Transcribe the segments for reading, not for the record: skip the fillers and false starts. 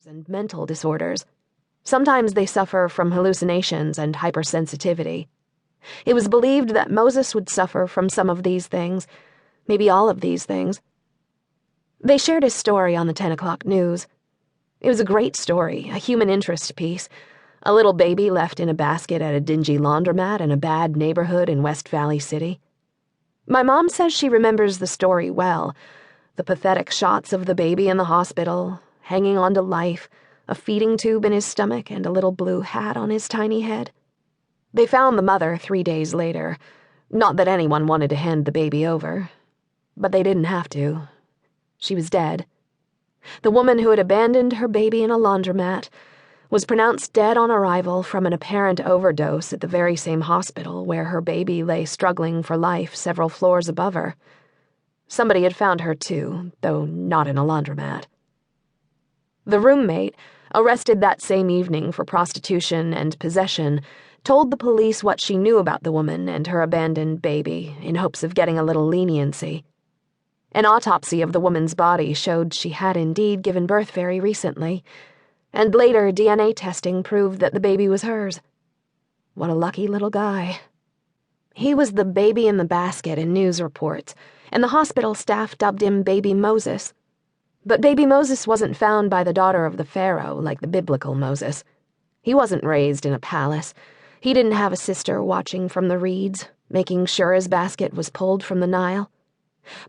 and mental disorders. Sometimes they suffer from hallucinations and hypersensitivity. It was believed that Moses would suffer from some of these things, maybe all of these things. They shared his story on the 10 o'clock news. It was a great story, a human interest piece. A little baby left in a basket at a dingy laundromat in a bad neighborhood in West Valley City. My mom says she remembers the story well. The pathetic shots of the baby in the hospital, hanging on to life, a feeding tube in his stomach and a little blue hat on his tiny head. They found the mother 3 days later. Not that anyone wanted to hand the baby over. But they didn't have to. She was dead. The woman who had abandoned her baby in a laundromat was pronounced dead on arrival from an apparent overdose at the very same hospital where her baby lay struggling for life several floors above her. Somebody had found her too, though not in a laundromat. The roommate, arrested that same evening for prostitution and possession, told the police what she knew about the woman and her abandoned baby in hopes of getting a little leniency. An autopsy of the woman's body showed she had indeed given birth very recently, and later DNA testing proved that the baby was hers. What a lucky little guy. He was the baby in the basket in news reports, and the hospital staff dubbed him Baby Moses. But Baby Moses wasn't found by the daughter of the Pharaoh like the biblical Moses. He wasn't raised in a palace. He didn't have a sister watching from the reeds, making sure his basket was pulled from the Nile.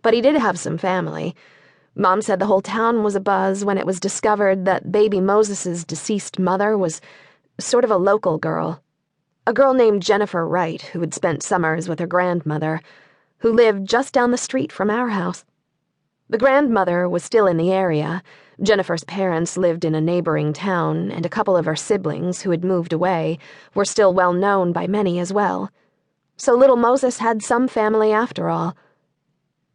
But he did have some family. Mom said the whole town was abuzz when it was discovered that Baby Moses's deceased mother was sort of a local girl. A girl named Jennifer Wright, who had spent summers with her grandmother, who lived just down the street from our house. The grandmother was still in the area. Jennifer's parents lived in a neighboring town, and a couple of her siblings, who had moved away, were still well known by many as well. So little Moses had some family after all.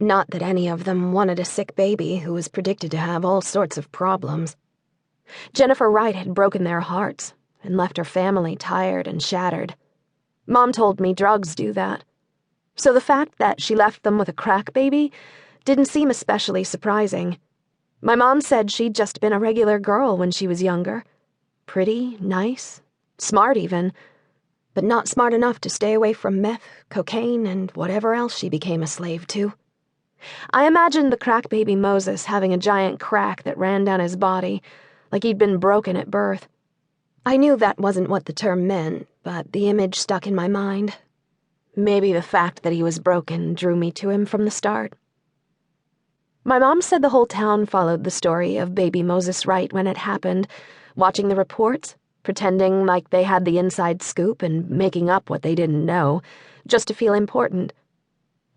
Not that any of them wanted a sick baby who was predicted to have all sorts of problems. Jennifer Wright had broken their hearts and left her family tired and shattered. Mom told me drugs do that. So the fact that she left them with a crack baby didn't seem especially surprising. My mom said she'd just been a regular girl when she was younger. Pretty, nice, smart even, but not smart enough to stay away from meth, cocaine, and whatever else she became a slave to. I imagined the crack baby Moses having a giant crack that ran down his body, like he'd been broken at birth. I knew that wasn't what the term meant, but the image stuck in my mind. Maybe the fact that he was broken drew me to him from the start. My mom said the whole town followed the story of Baby Moses Wright when it happened, watching the reports, pretending like they had the inside scoop and making up what they didn't know, just to feel important.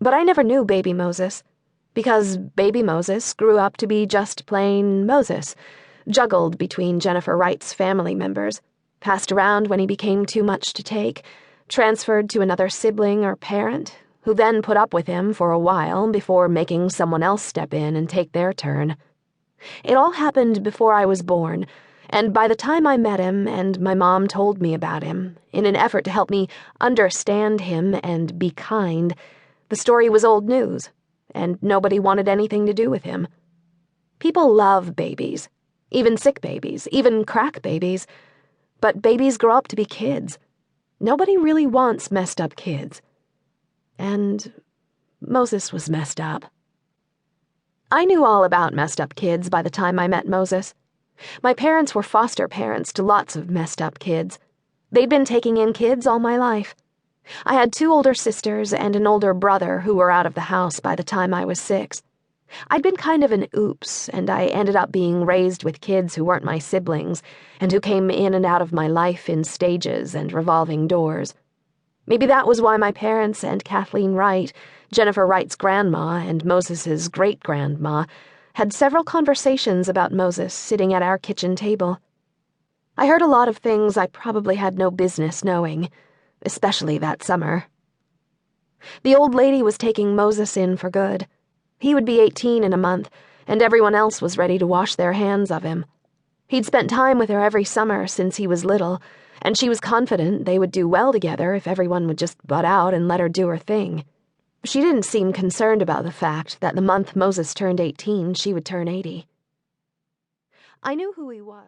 But I never knew Baby Moses, because Baby Moses grew up to be just plain Moses, juggled between Jennifer Wright's family members, passed around when he became too much to take, transferred to another sibling or parent, who then put up with him for a while before making someone else step in and take their turn. It all happened before I was born, and by the time I met him and my mom told me about him, in an effort to help me understand him and be kind, the story was old news, and nobody wanted anything to do with him. People love babies, even sick babies, even crack babies, but babies grow up to be kids. Nobody really wants messed up kids. And Moses was messed up. I knew all about messed up kids by the time I met Moses. My parents were foster parents to lots of messed up kids. They'd been taking in kids all my life. I had 2 older sisters and an older brother who were out of the house by the time I was 6. I'd been kind of an oops, and I ended up being raised with kids who weren't my siblings and who came in and out of my life in stages and revolving doors. Maybe that was why my parents and Kathleen Wright, Jennifer Wright's grandma and Moses's great-grandma, had several conversations about Moses sitting at our kitchen table. I heard a lot of things I probably had no business knowing, especially that summer. The old lady was taking Moses in for good. He would be 18 in a month, and everyone else was ready to wash their hands of him. He'd spent time with her every summer since he was little, and she was confident they would do well together if everyone would just butt out and let her do her thing. She didn't seem concerned about the fact that the month Moses turned 18, she would turn 80. I knew who he was.